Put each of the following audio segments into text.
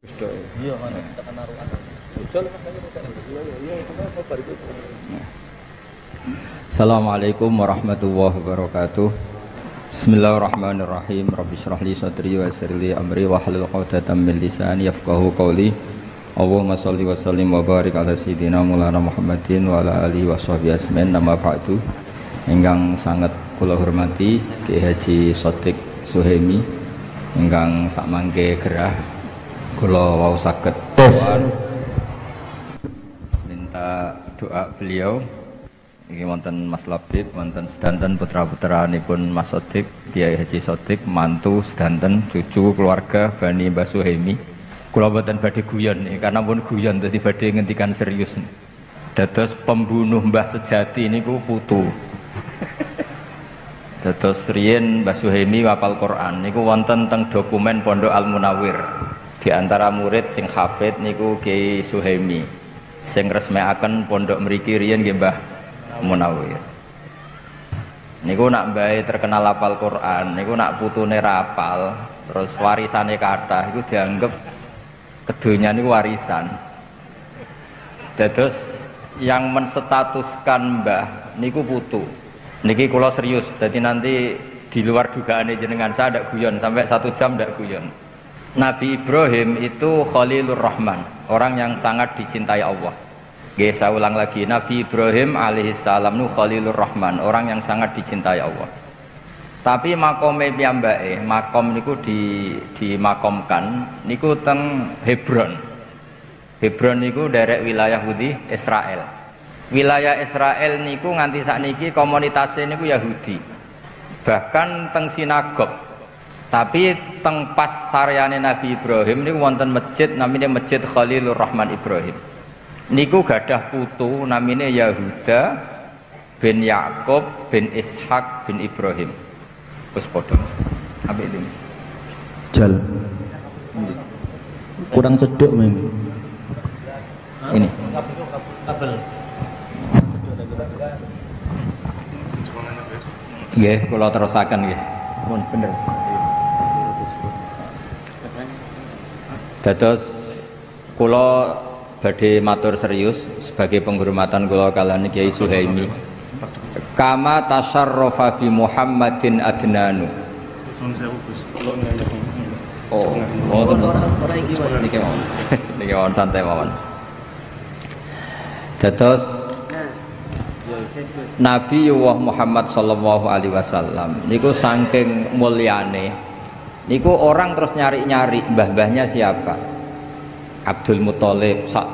Iya, mana tekan naruhan. Assalamualaikum warahmatullahi wabarakatuh. Bismillahirrahmanirrahim. Rabbi shrah li sadri wa yassir li amri wa hlul 'uqdatam min lisani yafqahu qawli. Allahumma shalli wa sallim wa barik ala sayidina Maulana Muhammadin wa ala alihi wa sahbihi asmin. Nama ba'du. Ingkang sangat kula hormati Ki Haji Shadiq Suhaimi ingkang sakmangke gerah kula wau saged minta doa beliau. Ini wonten Mas Labib, wonten sedanten putra-putranipun Mas Shadiq, Kiai Haji Shadiq, mantu sedanten cucu keluarga Bani Mbah Suhaimi. Kula boten badhe guyon karena pun guyon dadi badhe ngendikan serius. Dados pembunuh Mbah sejati niku putu. Dados riyen Mbah Suhaimi wapal Quran niku wonten teng dokumen Pondok Al Munawwir. Di antara murid sing hafid niku Kiai Suhaimi. Sing resmekaken pondok mriki riyen nggih Mbah Munawwir. Niku nak mbae terkenal hafal Quran, niku nak putune rapal, terus warisane kathah iku dianggep kedonya niku warisan. Dados yang menstatuskan Mbah niku putu. Niki kula serius, jadi nanti di luar dugaane jenengan saya ndak guyon sampai 1 jam ndak guyon. Nabi Ibrahim itu Khalilur Rahman, orang yang sangat dicintai Allah. Nggih, saya ulang lagi, Nabi Ibrahim alaihissalam nu Khalilur Rahman, orang yang sangat dicintai Allah. Tapi makome piyambake, makom niku dimakomkan niku teng Hebron. Hebron niku derek wilayah Yahudi Israel. Wilayah Israel niku nganti sakniki komunitasnya niku Yahudi. Bahkan teng sinagog. Tapi teng pas saryane Nabi Ibrahim niku wonten masjid namine Masjid Khalilur Rahman Ibrahim. Niku gadah putu namine Yahuda bin Yakub bin Ishak bin Ibrahim. Wis padha. Apik iki. Jal. Kurang cedek memang. Ini. Kabel. Nggih, kula terusaken nggih. Mun bener. Dados kula badhe matur serius sebagai penghormatan kula kaliyan Kiai Suhaimi. Kama tasyarrafa bi Muhammadin adnanu. Oh, niki mawon. Niki mawon santai mawon. Dados Nabi Muhammad sallallahu alaihi wasallam niku saking mulyane niku orang terus nyari-nyari mbah-mbahnya siapa. Abdul Muthalib sak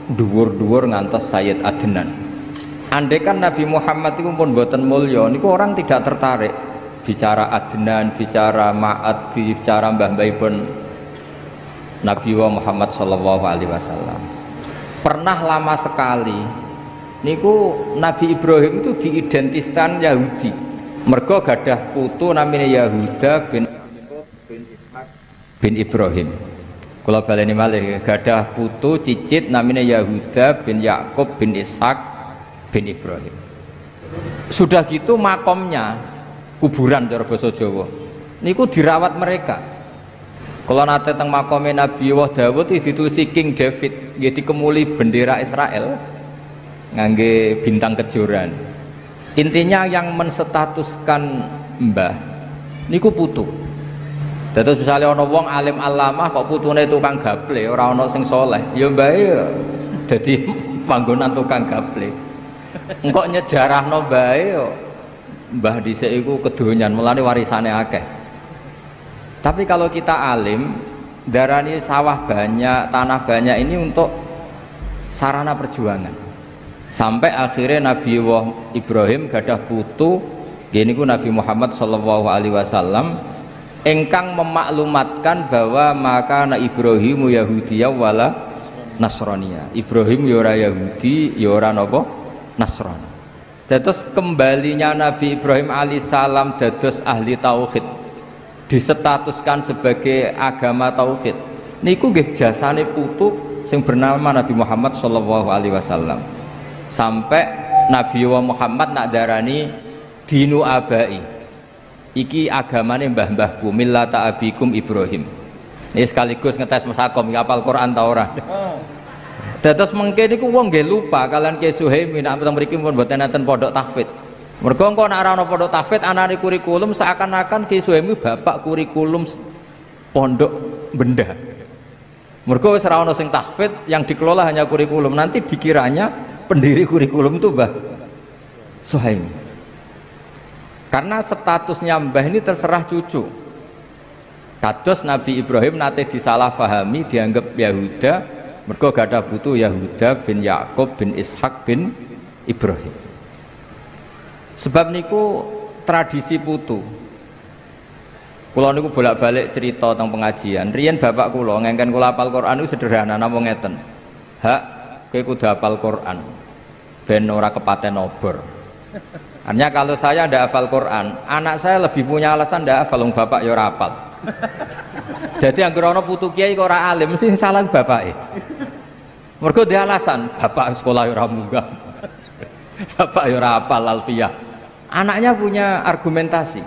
dhuwur-dhuwur ngantos Sayyid Adnan. Andaikan Nabi Muhammad itu pun boten mulya niku orang tidak tertarik bicara Adnan, bicara Ma'ad, bicara mbah-mbahipun Nabi Muhammad sallallahu alaihi wasallam. Pernah lama sekali niku Nabi Ibrahim itu diidentitaskan Yahudi. Mergo gadah putu namanya Yahuda bin Ishak bin Ibrahim. Kula baleni malih gadah putu cicit namanya Yahuda bin Yakub bin Ishak bin Ibrahim. Sudah gitu makomnya kuburan cara basa Jawa. Niku dirawat mereka. Kalau nate teng makome Nabi Dawud ditulisi King David, nggih dikemuli bendera Israel ngangge bintang kejuran. Intinya yang menstatuskan mbah niku putu. Dados misalnya ana wong alim alamah kok putune tukang gaple, ora ana sing soleh, ya mbahe ya dadi panggonan tukang gaple. Engko nyejarahno mbahe ya mbah dhisik iku kedonyan, mulane warisane akeh. Tapi kalau kita alim, darani sawah banyak, tanah banyak ini untuk sarana perjuangan. Sampai akhirnya Nabi Ibrahim gadah putu gini ku Nabi Muhammad sallallahu alaihi wasallam engkang memaklumatkan bahwa maka na Ibrahimu Yahudiyah wala Nasraniyah. Ibrahim ya ora Yahudi, ya ora napa Nasrani. Terus kembalinya Nabi Ibrahim alaihissalam dados ahli tauhid, disetatuskan sebagai agama tauhid. Niku nggih jasane putu sing bernama Nabi Muhammad sallallahu alaihi wasallam. Sampai Nabi Muhammad nak darani dinu abai, iki agamane mbah-mbahku millata abikum Ibrahim. Ini sekaligus ngetes masakom hafal Quran ta ora. Dados mengke niku wong nggih lupa kalian Ki Suhaimi nek teng mriki pun mboten enten pondok tahfidz. Mergo engko nek ora ana pondok tahfidz anane kurikulum seakan-akan Ki Suhaimi bapak kurikulum pondok benda. Mergo wis ora ana sing tahfidz, yang dikelola hanya kurikulum. Nanti dikiranya pendiri kurikulum itu Mbah Suhaimi. Karena statusnya Mbah ini terserah cucu. Kados Nabi Ibrahim nate disalahfahami dianggap Yahuda, mergo gadah putu Yahuda bin Yakub bin Ishak bin Ibrahim. Sebab niku tradisi putu. Kula niku bolak-balik cerita tentang pengajian. Riyen bapak kula ngengken kula hafal Quran niku sederhana napa ngeten. Hak kowe kudu hafal Quran ben ora kepaten obor. Hanya kalau saya ndak hafal Quran, anak saya lebih punya alasan ndak hafal, wong bapak ya ora hafal. Jadi anggere ana putu kiai kok ora alim mesti salah bapake. Mergo dia alasan, bapak sekolah ya ora munggah. Bapak ya ora hafal alfiyah. Anaknya punya argumentasi.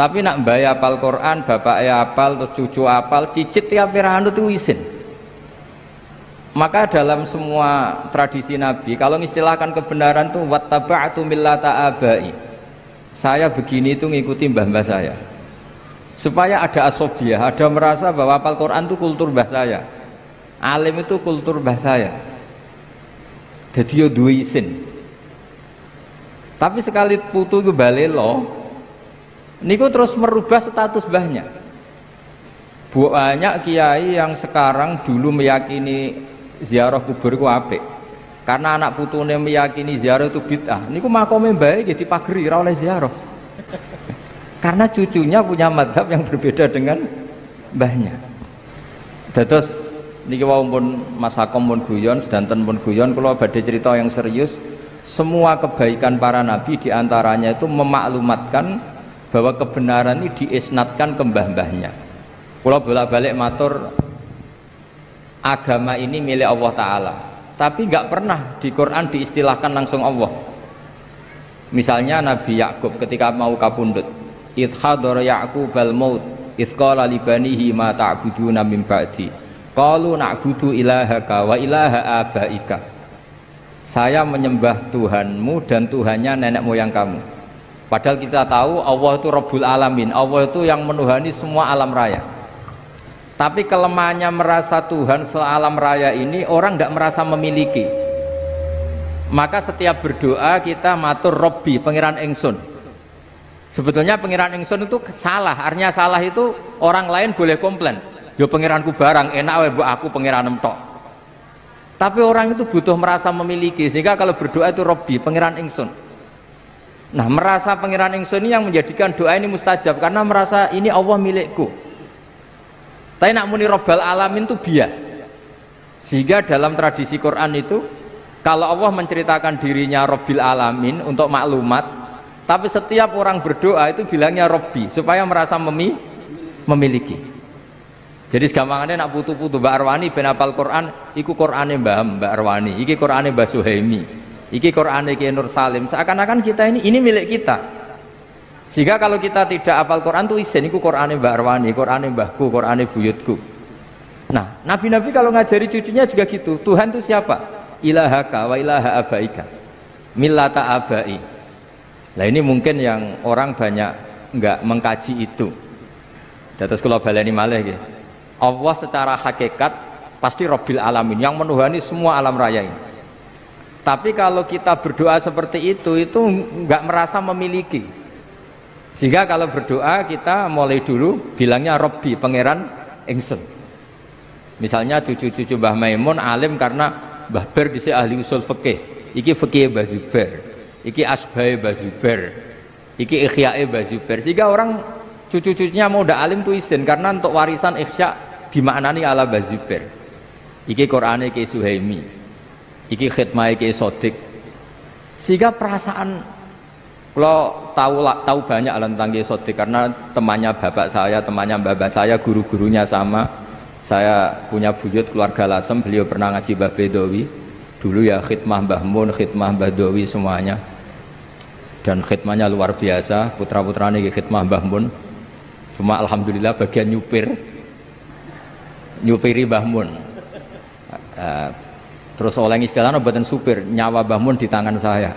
Tapi nak mbak hafal Quran, bapaknya hafal, terus cucu hafal, cicit tiap anut itu isin. Maka dalam semua tradisi Nabi, kalau mengistilahkan kebenaran tuh wattaba'tu millata abai. Saya begini itu ngikuti mbah-mbah saya. Supaya ada asobiah, ada merasa bahwa hafal Quran itu kultur mbah saya. Alim itu kultur mbah saya. Jadi yo duwe isin. Tapi sekali putu ke balelo, niku terus merubah status mbahnya. Banyak kiai yang sekarang dulu meyakini ziarah kubur itu apik. Karena anak putune meyakini ziarah itu bid'ah. Niku makome mbae nggih dipageri ora oleh ziarah. Karena cucunya punya madhab yang berbeda dengan mbahnya. Dados niki wau pun Mas Hakom pun guyon, sedanten pun guyon, kula badhe cerita yang serius. Semua kebaikan para nabi diantaranya itu memaklumatkan bahwa kebenaran ini diisnatkan ke mbah-mbahnya. Kula bolak-balik matur, agama ini milik Allah Ta'ala, tapi nggak pernah di Quran diistilahkan langsung Allah. Misalnya Nabi Yakub ketika mau kapundhut, idh hadara Ya'qubal maut idh qala li banihi ma ta'buduna min ba'di qalu na'budu ilahaka wa ilaha abaika. Saya menyembah Tuhanmu dan Tuhannya nenek moyang kamu. Padahal kita tahu Allah itu Rabbul Alamin, Allah itu yang menuhani semua alam raya. Tapi kelemahannya merasa Tuhan sealam raya ini orang tidak merasa memiliki. Maka setiap berdoa kita matur Robbi, pengiran ingsun. Sebetulnya pengiran ingsun itu salah. Artinya salah itu orang lain boleh komplain. Yo pengiranku barang enak wae mbok aku pengiran tok. Tapi orang itu butuh merasa memiliki, sehingga kalau berdoa itu Robbi, pengiran ingsun. Nah, merasa pengiran ingsun ini yang menjadikan doa ini mustajab, karena merasa ini Allah milikku. Tapi nak muni Rabbal Alamin itu bias. Sehingga dalam tradisi Quran itu, kalau Allah menceritakan dirinya Rabbil Alamin untuk maklumat, tapi setiap orang berdoa itu bilangnya Robbi, supaya merasa memiliki. Jadi segampangannya nak putu-putu Mbak Arwani ben hafal Quran, iku Qurane Mbak Arwani, iki Qurane Mbak Suhaimi, iki Qurane Ki Nur Salim. Seakan-akan kita ini milik kita. Sehingga kalau kita tidak hafal Quran tuh isin, iku Qurane Mbak Arwani, Qurane mbahku, Qurane buyutku. Nah, nabi-nabi kalau ngajari cucunya juga gitu. Tuhan itu siapa? Ilahaka wa ilaha abaika. Millata abai. Nah, ini mungkin yang orang banyak enggak mengkaji itu. Terus kalau baleni malih nggih. Allah secara hakikat pasti Rabbil Alamin yang menuhani semua alam raya ini. Tapi kalau kita berdoa seperti itu nggak merasa memiliki. Sehingga kalau berdoa kita mulai dulu bilangnya Rabbi, pangeran ingsun. Misalnya cucu-cucu Mbah Maimun alim karena Mbah Ber dhisik ahli usul fikih. Iki fikih Mbah Zubair, iki asbahe Mbah Zubair, iki ikhyae Mbah Zubair. Sehingga orang cucu-cucunya mau udah alim tuh izin karena untuk warisan ikhya dimaknani ala Mbah Zubair. Iki Qur'ane Ki Suhaimi, iki khidmah Ki Sodik. Sehingga perasaan kalau tahu banyak tentang Ki Sodik karena temannya bapak saya, temannya bapak saya, guru-gurunya sama. Saya punya buyut keluarga Lasem, beliau pernah ngaji Mbah Bedowi. Dulu ya khidmah Mbah Mun, khidmah Mbah Dowi semuanya. Dan khidmahnya luar biasa, putra-putranya khidmah Mbah Mun. Cuma alhamdulillah bagian nyupir nyupiri Mbah Mun. Terus oleh istilahnya mboten supir, nyawa Mbah Mun di tangan saya.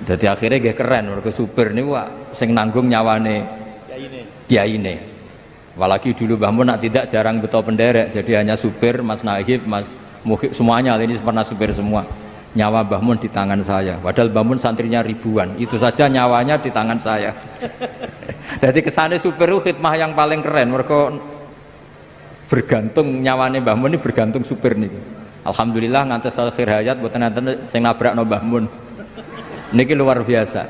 Jadi akhirnya nggih keren mergo supir niku sing nanggung nyawane kiyaine. Apalagi dulu Mbah Mun nak tidak jarang betul penderek, jadi hanya supir, Mas Nahib, Mas Muhib, semuanya ini pernah supir semua. Nyawa Mbah Mun di tangan saya. Padahal Mbah Mun santrinya ribuan, itu saja nyawanya di tangan saya. Jadi kesannya supir itu khidmah yang paling keren, mereka bergantung nyawane Mbah Mun ini bergantung supir nih. Alhamdulillah ngantos akhir hayat boten enten sing nabrakno Mbah Mun. Niki luar biasa.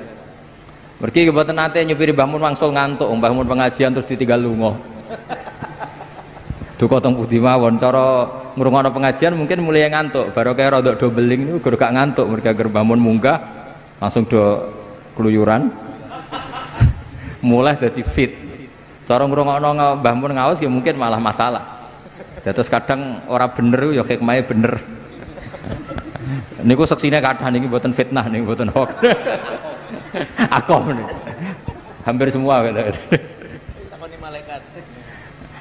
Mergi boten nate nyupiri Mbah Mun wangsul ngantuk, Mbah Mun pengajian terus ditinggal lunga. Duka teng pundi mawon cara ngrungokno pengajian mungkin mulai ngantuk, baru kaya rodok do beling niku gur gak ngantuk, mereka ger Mbah Mun munggah langsung do keluyuran. Mulai dadi fit. Cara ngrungokno Mbah Mun ngaos ya mungkin malah masalah. Terus kadang ora bener ya hikmahe bener. Niku seksine kadang niki mboten fitnah niku mboten hoax. Akom niku. Hampir semua gitu. Takoni malaikat.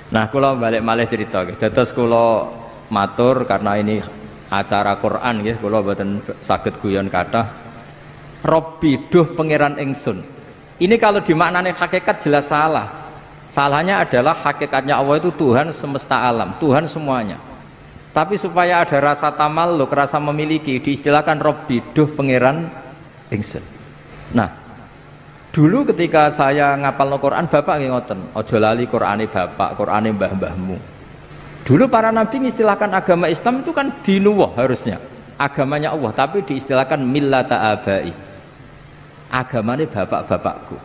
Nah, kula balik malih cerita nggih. Dados kula matur karena ini acara Quran nggih, kula mboten saged guyon kathah. Robbi duh pangeran ingsun. Ini kalau dimaknani hakikat jelas salah. Salahnya adalah hakikatnya Allah itu Tuhan semesta alam, Tuhan semuanya. Tapi supaya ada rasa tamalluk, rasa memiliki, diistilahkan Robbi duh pangeran ingsun. Nah, dulu ketika saya ngapal Quran, bapak nggih ngoten, aja lali Qurane bapak, Qurane mbah-mbahmu. Dulu para nabi mengistilahkan agama Islam itu kan dinuwah harusnya, agamanya Allah, tapi diistilahkan millata abai, agamanya bapak-bapakku.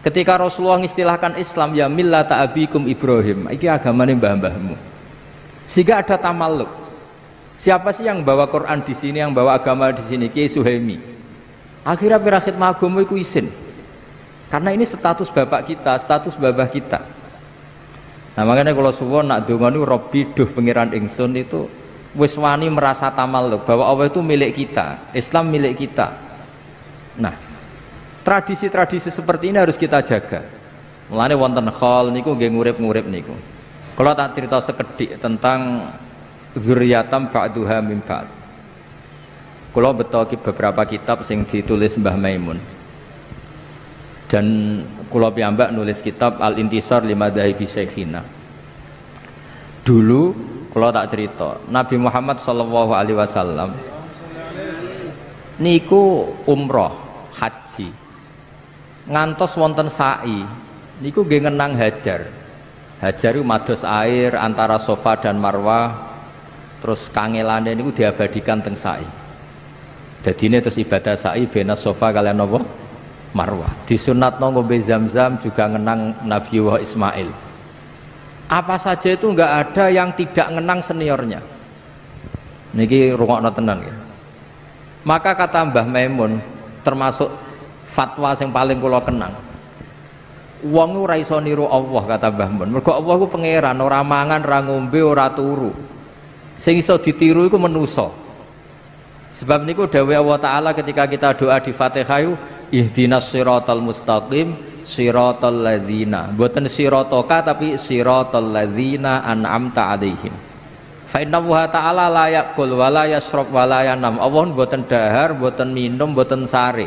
Ketika Rasulullah mengistilahkan Islam ya millata abikum Ibrahim, iki agamanya mbah-mbahmu. Sehingga ada tamalluk. Siapa sih yang bawa Quran di sini, yang bawa agama di sini? Kiai Suhaimi. Akhirnya pirakhid magamu iku isin. Karena ini status bapak kita, status babah kita. Nah makanya kalau suwon nak donga niku Robbi duh pangeran ingsun itu wis wani merasa tamalluk bahwa Allah itu milik kita, Islam milik kita. Nah, tradisi-tradisi seperti ini harus kita jaga. Mulane wonten khol niku nggih ngurip-ngurip niku. Kalau tak cerita sekedik tentang zuriyatam ba'duha min ba'd. Kalau betul beberapa kitab sing ditulis Mbah Maimun. Dan kula piyambak nulis kitab Al-Intisar li Madhahibi Syekhina. Dulu kula tak cerita, Nabi Muhammad sallallahu alaihi wasallam niku umroh, haji. Ngantos wonten sa'i, niku nggih ngenang Hajar. Hajar itu mados air antara Safa dan Marwah, terus kangelane niku diabadikan teng sa'i. Dadine terus ibadah sa'i bena Safa kalian napa? Marwah. Disunatno ngombe Zam-Zam juga ngenang Nabiullah Ismail. Apa saja itu enggak ada yang tidak ngenang seniornya. Niki rungokno tenan ya. Maka kata Mbah Maimun termasuk fatwa yang paling kula kenang. Wong ora iso niru Allah kata Mbah Mun. Mergo Allah ku pangeran, ora mangan, ora ngombe, ora turu. Sing iso ditiru iku manusa. Sebab niku dawuh Allah Taala ketika kita doa di Fatihah itu ihdinas siratal mustaqim siratal ladzina. Mboten siratoka tapi siratal ladzina an'amta alaihim. Fa inna Allah Taala la yaqul wa la yashrab wa la yanam. Allah mboten dahar, mboten minum, mboten sare.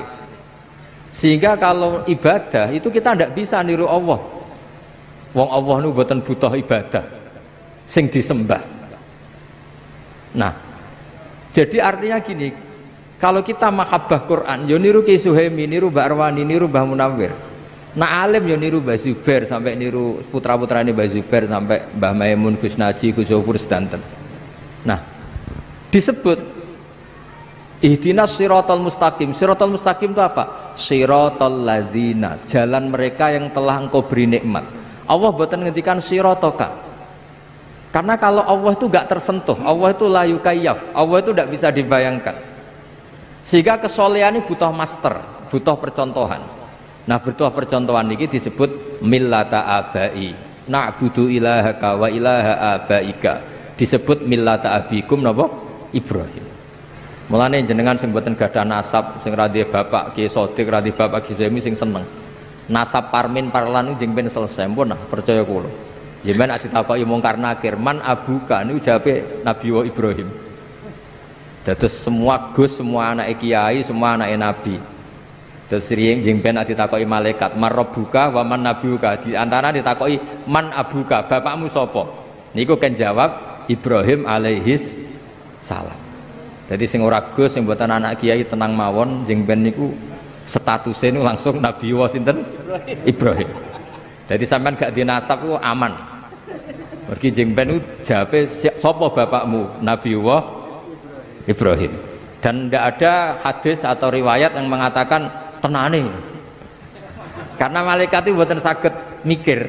Sehingga kalau ibadah itu kita tidak bisa niru Allah. Wong Allah nu mboten butuh ibadah sing disembah. Nah, jadi artinya gini, kalau kita mahabbah Quran, yo niru Ki Suhaimi, niru Mbak Arwani, niru Mbah Munawir. Nah alim yo niru Mbah Zubair sampai niru putra-putrane Mbah Zubair sampai Mbah Maimun, Gus Naji, Gus Zofur sedanten. Nah, disebut ihdinas siratal mustaqim. Siratal mustaqim itu apa? Siratal ladzina, jalan mereka yang telah engkau beri nikmat. Allah boten ngendikan siratoka. Karena kalau Allah itu gak tersentuh, Allah itu la yukayyaf, Allah itu tidak bisa dibayangkan. Sehingga kesolehan ini butuh master, butuh percontohan. Nah, butuh percontohan ini disebut millata abai. Na'budu ilahaka wa ilaha abaika. Disebut millata abikum napa? Ibrahim. Mulane jenengan sing mboten gadah nasab, sing ra duwe bapak Ki Sodik, ra duwe bapak Ki Suhaimi sing seneng. Nasab parmin parlan njing ben selesai pun nah, percaya kula. Yemen ati takoki mungkar nakir, man abuka niku jawabe Nabi Ibrahim. Dados semua gus, semua anak kiai, semua anak nabi. Terus sering jengben ditakoki malaikat, man rabbuka wa man nabiyuka. Di antara ditakoki man abuka, bapakmu sapa? Niku kan jawab Ibrahim alaihis salam. Jadi sing ora gus, sing mboten anak kiai tenang mawon, jengben niku statusnya niku langsung Nabi sinten? Ibrahim. Jadi sampean gak dinasab ku aman. Mergi jengben niku jawabe sapa bapakmu? Nabi Ibrahim. Dan tidak ada hadis atau riwayat yang mengatakan tenane, karena malaikat itu buatan sakit mikir.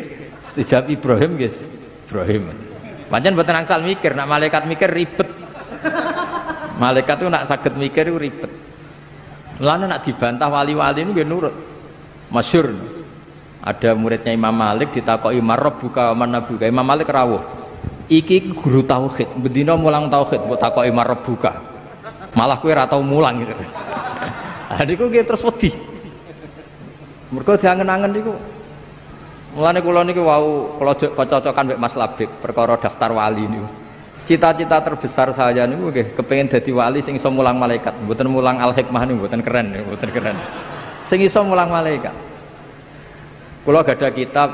Dijawab Ibrahim guys, Ibrahim. Pancen buatan angsal mikir, nak malaikat mikir ribet. Malaikat itu nak sakit mikir itu ribet. Mulane nak dibantah wali-wali itu nggih nurut. Masyhur. Ada muridnya Imam Malik ditakoki marabbuka wa man nabuka. Imam Malik rawuh. Iki guru tauhid, bendina mulang tauhid mbok takoki marabbuka. Malah kowe ora tau mulang gitu. Ah niku nggih terus wedi. Mergo diangen-angen niku. Mulane kula niku wau kula cocokan mek Mas Labib perkara daftar wali niku. Cita-cita terbesar saya niku nggih kepengin dadi wali sing iso mulang malaikat. Mboten mulang Al-Hikmah niku mboten keren, mboten keren. Sing iso mulang malaikat. Kula gadah kitab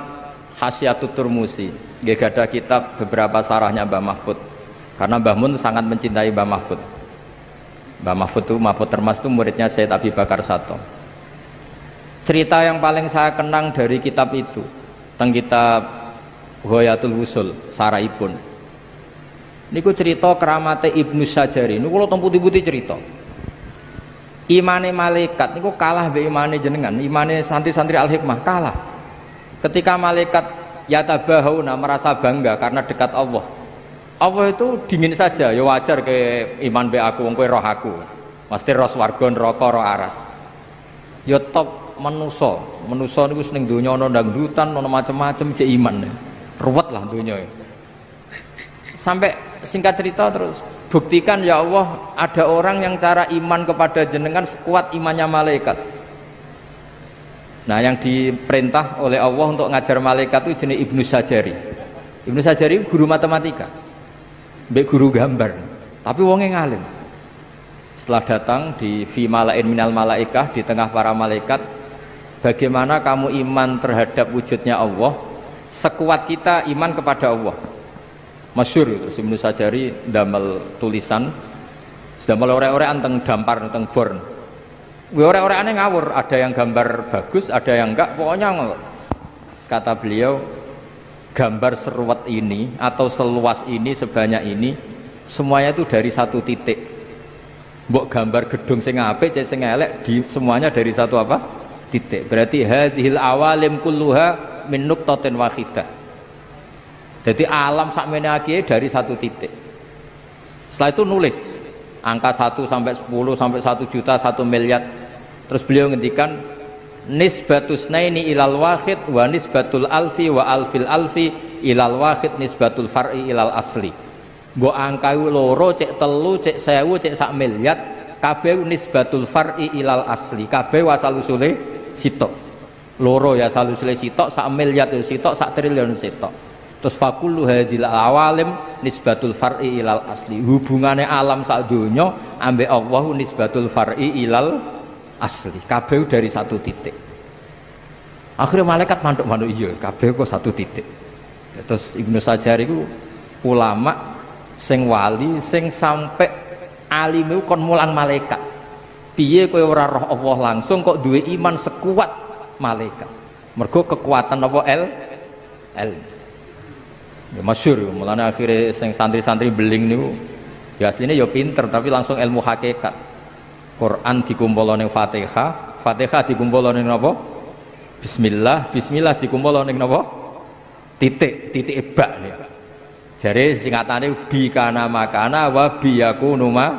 Hasyatut Turmusi, nggih gadah kitab beberapa sarahnya Mbah Mahfud. Karena Mbah Mun sangat mencintai Mbah Mahfud. Mbah Mahfud itu, Mahfud Termas itu muridnya Sayyid Abi Bakar Sato. Cerita yang paling saya kenang dari kitab itu tentang kitab Ghayatul Wusul Saraibun. Niku cerita keramate Ibnu Sajari. Niku kula teng putih-putih cerita. Imane malaikat niku kalah be imane jenengan, imane santri-santri Al-Hikmah kalah. Ketika malaikat yatabahauna merasa bangga karena dekat Allah. Allah itu dingin saja, ya wajar ke iman be aku, wong kowe roh aku. Mesti roh swarga neraka roh aras. Ya top manusa. Manusa niku seneng donya ana dangdutan, ana macam-macam cek iman. Ruwet lah donya. Sampai singkat cerita terus buktikan ya Allah ada orang yang cara iman kepada jenengan sekuat imannya malaikat. Nah, yang diperintah oleh Allah untuk ngajar malaikat itu jenis Ibnu Sajari. Ibnu Sajari guru matematika. Mbek guru gambar, tapi wongnya ngalim. Setelah datang di fi malain minal malaikah, di tengah para malaikat, bagaimana kamu iman terhadap wujudnya Allah sekuat kita iman kepada Allah. Masyhur itu Ibnu Sajari damel tulisan damel ore-ore anteng dampar anteng born. Ore-ore aneh ngawur, ada yang gambar bagus, ada yang enggak, pokoknya ngawur. Kata beliau, gambar seruat ini atau seluas ini sebanyak ini semuanya itu dari satu titik. Mbok gambar gedung sing apik cek sing elek di semuanya dari satu apa? Titik. Berarti hadhil awalim kulluha min nuqtatin wahidah. Jadi alam sakmene iki dari satu titik. Setelah itu nulis angka 1 sampai 10 sampai 1 juta 1 miliar. Terus beliau ngendikan nisbatus naini ilal wahid wa nisbatul alfi wa alfil alfi ilal wahid nisbatul far'i ilal asli. Mbok angka loro cek telu cek 1000 cek sak miliar kabeh nisbatul far'i ilal asli. Kabeh wasal usule sitok. Loro ya asal usule sitok, sak miliar itu sitok, sak triliun sitok. Terus fakullu hadil awalim nisbatul far'i ilal asli. Hubungane alam sak donya ambek Allah nisbatul far'i ilal asli. Kabeh dari satu titik. Akhirnya malaikat manduk-manduk iya, kabeh kok satu titik. Terus Ibnu Sajari itu ulama sing wali sing sampai alime kon mulang malaikat. Piye kowe ora roh Allah langsung kok duwe iman sekuat malaikat. Mergo kekuatan apa el. Ya masyhur, mulane akhirnya sing santri-santri beling niku ya asline ya pinter tapi langsung ilmu hakikat. Quran dikumpulno ning Fatihah, Fatihah dikumpulno ning napa? Bismillah, bismillah dikumpulno ning napa? Titik bak niku. Jare singkatane bi kana makana wa bi yakunu ma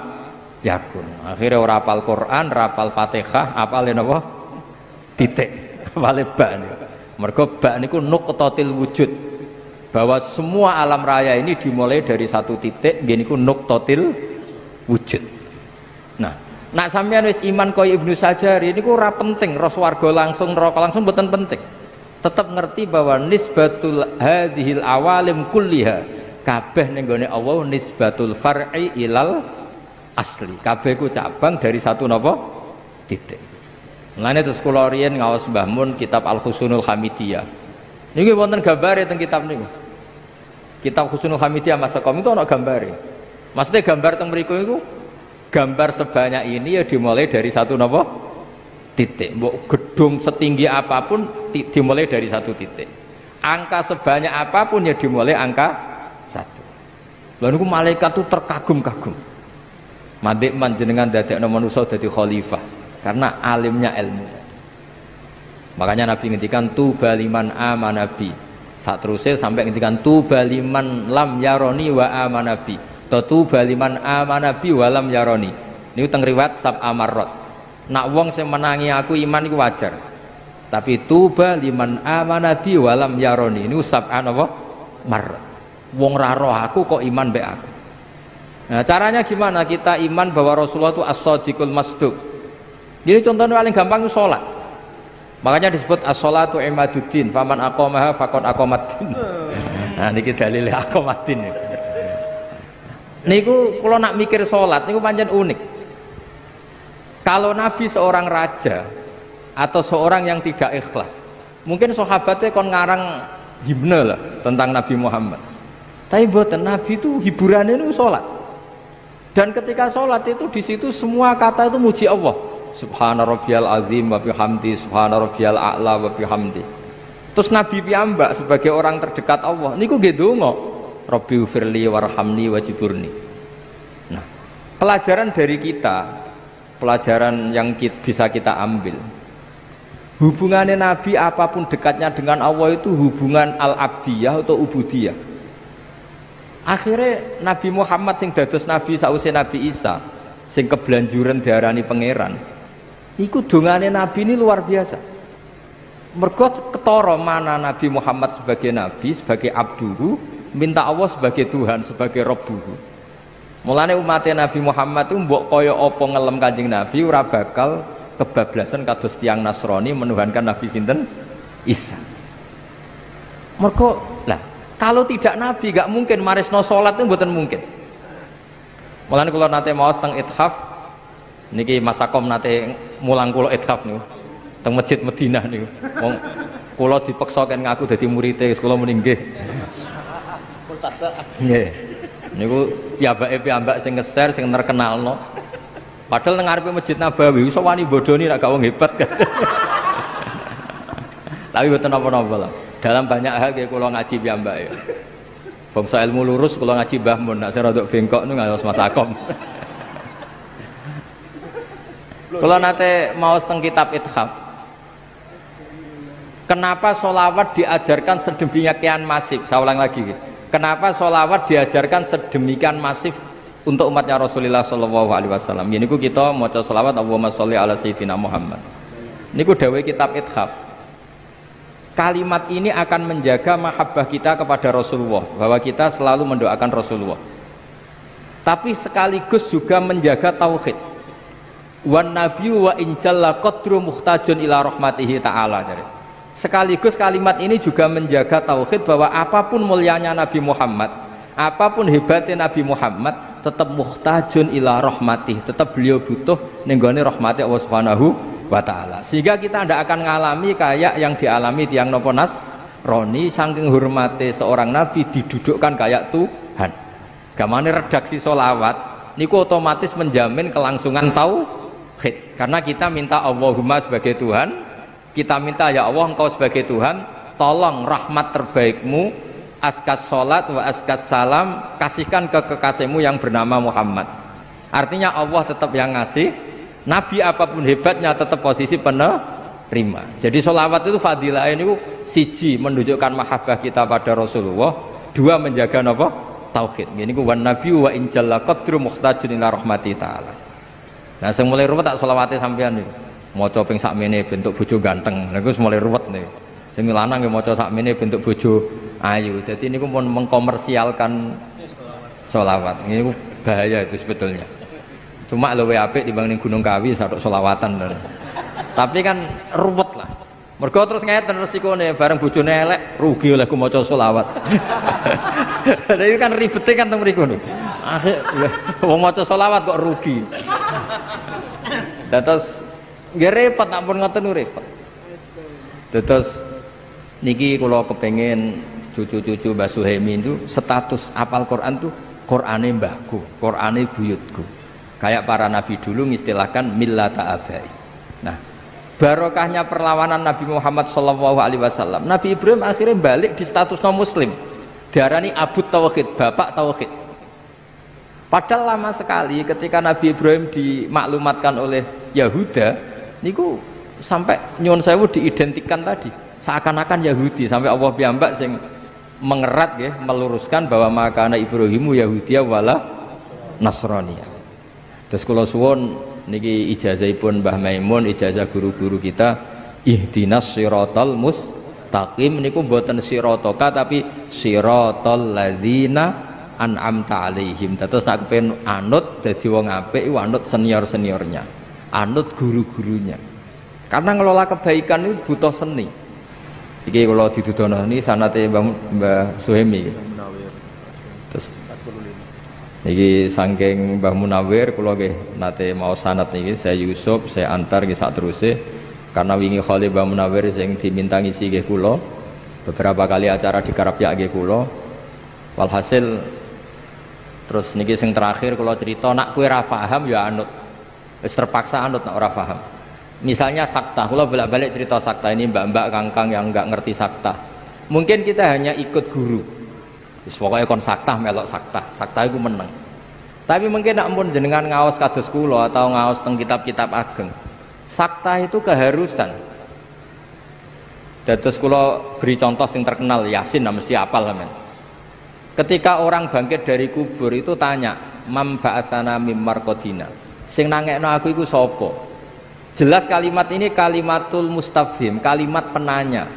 yakun. Akhirnya ora hafal Quran, ora hafal Fatihah, hafale napa? Titik, hafale bak niku. Mergo bak niku nuqtatil wujud. Bahwa semua alam raya ini dimulai dari satu titik, gini ku nuqtatil wujud. Nah, nak sampean wis iman kaya Ibnu Sajari niku ora penting roh swarga langsung neraka langsung mboten penting. tetap ngerti bahwa nisbatul hadhil awalim kulliha kabeh ning gone Allah nisbatul far'i ilal asli. Kabeh ku cabang dari satu napa titik. Mulane terus kula riyen ngaos Mbah Mun kitab Al-Husnul Hamidiyah. Niki wonten gambare teng kitab niku. Kitab Husnul Hamidiyah Mas Sakom itu ana gambare. Maksudnya gambar teng mriku iku gambar sebanyak ini ya dimulai dari satu napa titik. Mbok gedung setinggi apapun dimulai dari satu titik. Angka sebanyak apapun ya dimulai angka satu. Lalu niku malaikat itu terkagum-kagum. Mandek jenengan dadekno manusa dadi khalifah karena alimnya ilmu. Makanya Nabi ngendikan tuba liman amanabi. Saat terusnya sampai ngendikan tuba liman lam yaroni wa amanabi. Tuba liman amanabi wa lam yaroni. Niku teng riwayat sab amarot. Nak wong sing menangi aku iman iku wajar. Tapi tuba liman amanabi wa lam yaroni. Niku sab'an apa? Marot. Wong ra roh aku kok iman mbek aku. Nah, caranya gimana kita iman bahwa Rasulullah itu as-sadiqul masduq. Jadi contohnya paling gampang itu sholat. Makanya disebut as-sholatu imaduddin, faman aqamaha faqad aqamaddin. Nah niki dalile aqamaddin. Niku kalau nak mikir sholat niku pancen unik. Kalau Nabi seorang raja atau seorang yang tidak ikhlas, mungkin sahabatnya kon ngarang himne lah tentang Nabi Muhammad. Tapi buatan Nabi itu hiburannya itu sholat. Dan ketika sholat itu di situ semua kata itu muji Allah. Subhana rabbiyal azim wa bihamdi, subhana rabbiyal a'la wa bihamdi. Terus Nabi piyambak sebagai orang terdekat Allah niku nggih donga, Rabbi ufirli warhamni wajiburni. Nah, pelajaran dari kita, pelajaran yang bisa kita ambil. Hubungannya Nabi apapun dekatnya dengan Allah itu hubungan al-abdiyah atau ubudiyah. Akhirnya Nabi Muhammad sing dados Nabi sausé Nabi Isa sing kebelanjuran diarani pangeran. Iku dongane Nabi ini luar biasa. Mergo ketara mana Nabi Muhammad sebagai Nabi, sebagai abduhu, minta Allah sebagai Tuhan, sebagai Rabbuhu. Mulane umatnya Nabi Muhammad itu mbok kaya apa ngelem Kanjeng Nabi ora bakal kebablasan kados tiyang Nasrani menuhankan Nabi sinten Isa. Mergo lah kalau tidak Nabi gak mungkin marisno salat itu mboten mungkin. Mulane kula nate maos teng ithaf niki Mas Sakom nate mulang kula ithaf niku teng Masjid Madinah niku. Wong kula dipeksa kan ngaku dadi murid-e kula muni nggih. Nggih. Niku piyambake sing nge-share sing terkenalno. Padahal nang ngarepe Masjid Nabawi iso wani bodoni nek gak wong hebat kan. Tapi mboten napa-napa lah. Dalam banyak hal kayak kalau ngaji piyambake. Bangsa ilmu lurus kalau ngaji Mbah Mun, nek saya rodok bengkok nu ngaos Mas Akom. Kalau nate mau teng kitab Ithaf. Kenapa sholawat diajarkan sedemikian masif? Saya ulang lagi. Kenapa sholawat diajarkan sedemikian masif untuk umatnya Rasulullah Shallallahu Alaihi Wasallam? Ini kita mau sholawat Allahumma sholli ala Sayyidina Muhammad. Ini dawai kitab Ithaf. Kalimat ini akan menjaga mahabbah kita kepada Rasulullah, bahwa kita selalu mendoakan Rasulullah. Tapi sekaligus juga menjaga tauhid. Wan nabiyyu wa injalla qadru muhtajun ila rahmatihi ta'ala. Sekaligus kalimat ini juga menjaga tauhid bahwa apapun mulianya Nabi Muhammad, apapun hebatnya Nabi Muhammad, tetap muhtajun ila rahmatih, tetap beliau butuh nenggone rahmati Allah Subhanahu wa ta'ala. Sehingga kita tidak akan ngalami kayak yang dialami tiang nopo Nasrani, saking hormati seorang nabi didudukkan kayak Tuhan. Gamane redaksi sholawat niku otomatis menjamin kelangsungan tauhid. Karena kita minta Allahumma sebagai Tuhan, kita minta ya Allah engkau sebagai Tuhan, tolong rahmat terbaikmu, askas sholat wa askas salam, kasihkan ke kekasihmu yang bernama Muhammad. Artinya Allah tetap yang ngasih. Nabi apapun hebatnya tetap posisi penerima. Jadi sholawat itu fadilah ini siji menunjukkan mahabbah kita pada Rasulullah, dua menjaga apa? Tauhid. Ini ku wan nabiyyu wa injalla qadru muhtajun ila rahmati ta'ala. Nah sing mulai ruwet tak sholawate sampean niku. Maca ping sakmene bentuk bojo ganteng. Lha iku mulai ruwet niku. Sing lanang nggih maca sakmene bentuk bojo ayu. Dadi niku pun mengkomersialkan sholawat. Ini bahaya itu sebetulnya. Cuma luwih apik dibanding Gunung Kawi sadok sholawatan. Tapi kan ruwet lah. Mergo terus ngeten resikone bareng bojone elek rugi oleh ku maca selawat. Lha iki kan ribete kan teng mriku niku. Akhir wong maca selawat kok rugi. Dados nggih repot ampun ngoten niku repot. Dados niki kula kepengin cucu-cucu Mbah Suhemi itu status apal Quran tuh Qurane mbahku, Qurane buyutku. Kayak para nabi dulu mengistilahkan millata abai. Nah, barokahnya perlawanan Nabi Muhammad SAW, Nabi Ibrahim akhirnya balik di status non muslim, diarani Abu Tauhid, bapak Tauhid. Padahal lama sekali ketika Nabi Ibrahim dimaklumatkan oleh Yahuda niku sampai nyuwun sewu diidentikan tadi seakan-akan Yahudi, sampai Allah piyambak sing mengerat ya, meluruskan bahwa makana Ibrahimu Yahudiyah wala Nasraniyah. Terus kula suwun niki ijazahipun Mbah Maimun, ijazah guru-guru kita, ihdinas siratal mustaqim niku mboten siratoka tapi siratal ladzina an'amta alaihim. Terus nak kepen anut dadi wong apik iku anut senior-seniornya, anut guru-gurunya. Karena ngelola kebaikan itu butuh seni. Iki kula didudono niki sanate Mbah Suhemi. Terus iki saking Mbah Munawir kula nggih nate mau sanad niki saya Yusuf saya antar nggih sak teruse karena wingi khali Mbah Munawir sing diminta ngisi nggih kula beberapa kali acara di Karapyak nggih kula walhasil terus niki sing terakhir kula cerita nak kowe ora paham ya anut wis terpaksa anut nak ora paham. Misalnya sakta, kula bolak-balik cerita sakta ini mbak-mbak kangkang yang enggak ngerti sakta. Mungkin kita hanya ikut guru. Wis pokoke kon saktah melok saktah iku meneng. Tapi mungkin nak pun jenengan ngaos kados kula atau ngaos teng kitab-kitab ageng. Saktah itu keharusan. Dados kula beri contoh sing terkenal Yasin mesti hafal sampean. Ketika orang bangkit dari kubur itu tanya, "Mam ba'atsana mim marqadina." Sing nangekno aku iku sapa? Jelas kalimat ini kalimatul mustafhim, kalimat penanya.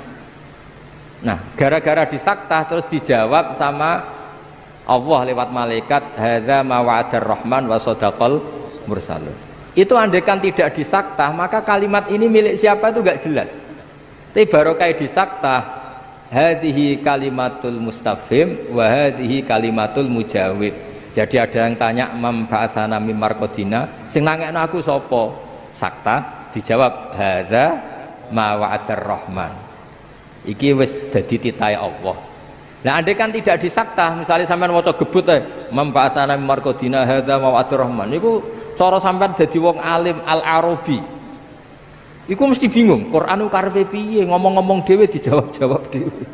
Nah, gara-gara disaktah terus dijawab sama Allah lewat malaikat, hadza ma wa'adar rahman wa shadaqal mursalun. Itu andaikan tidak disaktah, maka kalimat ini milik siapa itu enggak jelas. Tapi barokah disaktah, hadhihi kalimatul mustafhim wa hadhihi kalimatul mujawib. Jadi ada yang tanya mam ba'atsana mim marqadina, sing nangekno aku sapa? Saktah, dijawab hadza ma wa'adar rahman. Iki wis dadi titahe Allah. Nah, andai kan tidak disaktah, misalnya sampean maca gebut memba'atsana marqadina hadza wa wa'adur rahman. Niku cara sampean dadi wong alim al-Arabi. Iku mesti bingung, Quran ku karepe piye, ngomong-ngomong dhewe dijawab-jawab dhewe.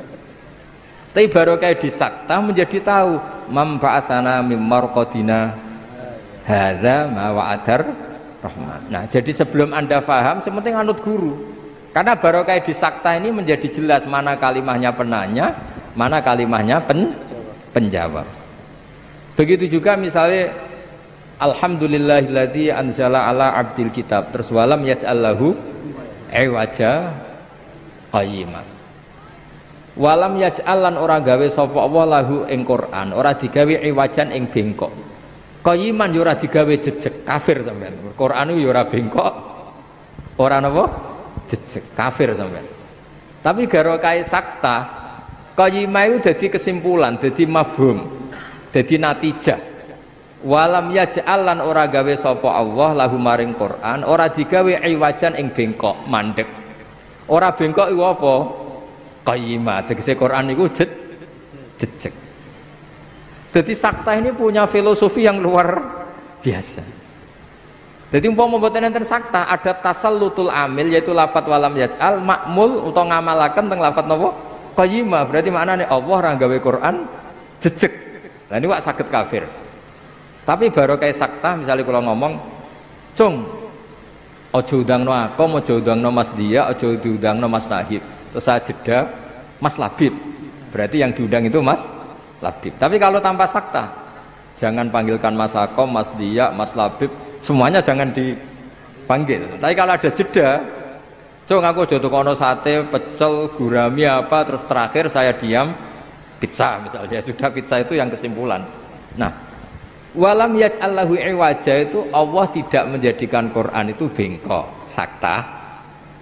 Tapi baru kayak disaktah menjadi tahu memba'atsana marqadina hadza ma wa'adar rahman. Nah, jadi sebelum Anda paham, sepenting anut guru. Karena barokah disakta ini menjadi jelas mana kalimahnya penanya, mana kalimahnya penjawab. Begitu juga misalnya alhamdulillahilladzi anzala ala abdil kitab terus walam yaj'allahu iwaja qayyima. Walam yaj'alan ora gawe sapa Allah lahu ing Quran, ora digawe iwajan ing bengkok. Qayyiman yo ora digawe jejeg, kafir sampean. Quran yo ora bengkok, ora napa? Jejeg, kafir sampean. Tapi barokah sakta qayyimah itu dadi kesimpulan, dadi mafhum, dadi natijah. Walam yaj'alan ora gawe sapa Allah lahu maring Quran, ora digawe iwajan ing bengkok, mandek. Ora bengkok iku apa? Qayyimah, tegese Quran iku jejeg. Jadi sakta ini punya filosofi yang luar biasa. Jadi umpama mboten enten sakta, ada tasallutul amil yaitu lafat walam yaj'al makmul utawa ngamalaken teng lafat napa? Qayyimah. Berarti maknane Allah ra gawe Quran jejeg. Lah ini wak saged kafir. Tapi baru kayak sakta misalnya kalau ngomong, "Cung, aja undangno aku, aja undangno Mas Dia, aja diundangno Mas Nahib." Terus saya jeda Mas Labib. Berarti yang diundang itu Mas Labib. Tapi kalau tanpa sakta, jangan panggilkan Mas Akom, Mas Dia, Mas Labib, semuanya jangan dipanggil. Tapi kalau ada jeda, "Cung, aku aja tukono sate, pecel, gurami apa," terus terakhir saya diam, pizza misalnya. Sudah pizza itu yang kesimpulan. Nah, walam yaj'allahu iwaja itu Allah tidak menjadikan Quran itu bengkok, sakta.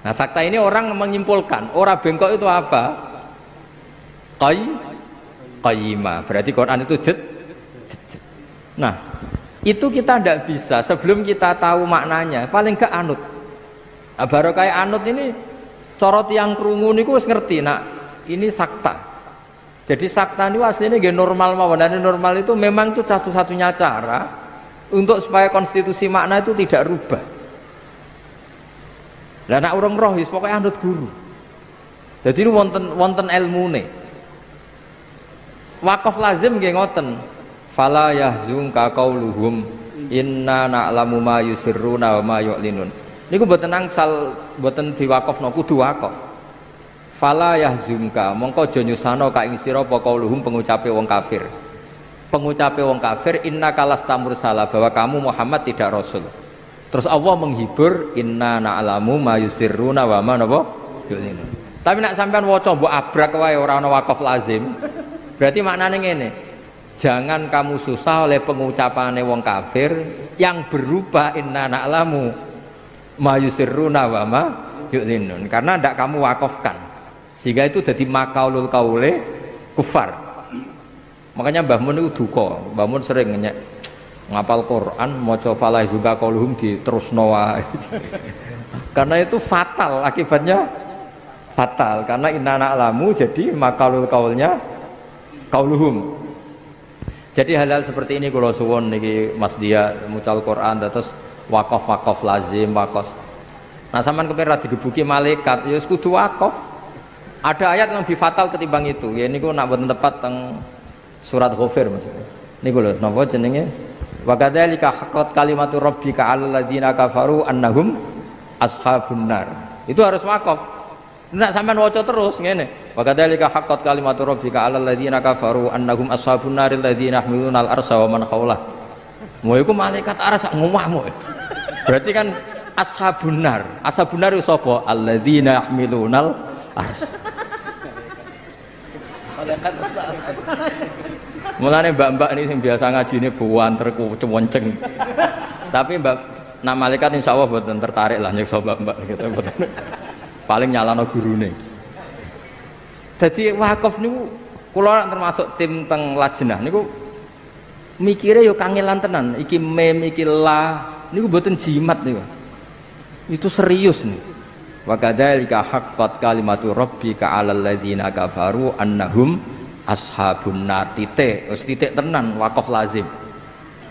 Nah, sakta ini orang menyimpulkan, ora bengkok itu apa? Qayyimah. Berarti Quran itu jet. Nah, itu kita tidak bisa sebelum kita tahu maknanya, paling gak anut. Nah, baru kayak anut ini corot yang krungu niku wis ngerti. Nah, ini sakta. Jadi sakta ini aslinya nggih normal mawon. Dan normal itu memang itu satu-satunya cara untuk supaya konstitusi makna itu tidak rubah. Lah nek urung roh wis pokoke anut guru. Jadi ini wonten ilmune. Wakaf lazim nggih ngoten. Fala yahzunka qauluhum inna na'lamu ma yusirruna wa ma yu'linun. Niku mboten angsal mboten diwakafno kudu wakaf. Fala yahzunka mongko aja nyusano ka ing sira apa qauluhum pengucape wong kafir. Pengucape wong kafir inna kalastamur salah bahwa kamu Muhammad tidak rasul. Terus Allah menghibur inna na'lamu ma yusirruna wa ma napa yu'linun. Tapi nek sampean waca mbok abrak wae ora ana wakaf lazim. Berarti maknanya ngene, jangan kamu susah oleh pengucapannya wong kafir yang berubah inna na'lamu ma yusirruna wa ma yu'linun, karena tidak kamu wakafkan, sehingga itu jadi makaulul kaule kufar. Makanya Mbah Mun itu duka, Mbah Mun sering ngapal Quran, maca falah juga qauluhum diterusno wae. Karena itu fatal, akibatnya fatal, karena inna na'lamu jadi makaulul kaulnya qauluhum. Jadi hal-hal seperti ini kalau suwon niki Mas Dia mucal Quran terus wakaf lazim wakaf. Nah sampean kepengin ra digebuki malaikat ya kudu wakaf. Ada ayat yang lebih fatal ketimbang itu. Ya niku nak boten tepat teng surat Ghafir maksudnya. Niku lho napa jenenge? Wa kadzalika haqqat kalimatu rabbika 'alal ladzina kafaru annahum ashabun nar. Itu harus wakaf. Nek sampean waca terus ngene. Wa kadzalika haqqat kalimatu rabbika 'alal ladzina kafaru annahum ashabun naril ladzina yahmiluna al-arsha wa man haulah. Mau iku malaikat arsy ngomahmu. Berarti kan ashabun nar. Ashabun nar itu sapa? Alladzina yahmiluna al-arsy. Mulane mbak-mbak ini yang biasa ngaji ini buanter kuwenceng. Tapi mbak nak malaikat insyaallah boten tertarik lah nyiksa mbak-mbak gitu boten. Paling nyalano gurune. Jadi wakaf niku kula termasuk tim teng lajnah niku mikire yo kangelan tenan. Iki mem iki la niku mboten jimat niku. Itu serius nih. Wa kadzalika haqqat kalimatu rabbika 'alal ladzina kafaru annahum ashabun nar. Titik, wis titik tenan wakaf lazim.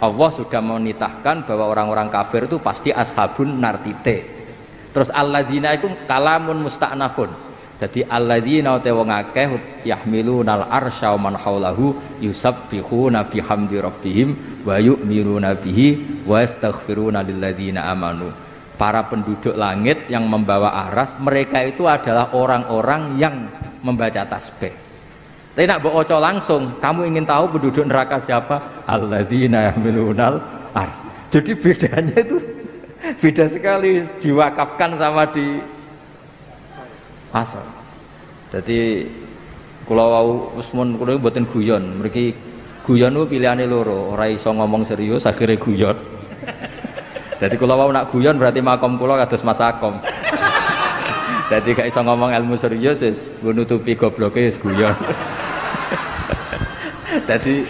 Allah sudah menitahkan bahwa orang-orang kafir itu pasti ashabun nar titik. Terus alladzina itu kalamun musta'nafun. Jadi alladzina te wong akeh yahmilunal arsya wa man haulahu yusabbihuna bihamdi rabbihim wa yu'minuna bihi wa yastaghfiruna lilladzina amanu. Para penduduk langit yang membawa aras, mereka itu adalah orang-orang yang membaca tasbih. Tapi nak mbok waca langsung, kamu ingin tahu penduduk neraka siapa? Alladzina yahmilunal ars. Jadi bedanya itu beda sekali diwakafkan sama di asal. Jadi kalau wau usmun kulo mboten guyon, mriki guyon ku pilihane loro, ora iso ngomong serius akhirnya guyon. Jadi kalau wau nak guyon berarti makom kula kados Mas Akom. Jadi gak iso ngomong ilmu serius wis nutupi gobloke wis guyon. Jadi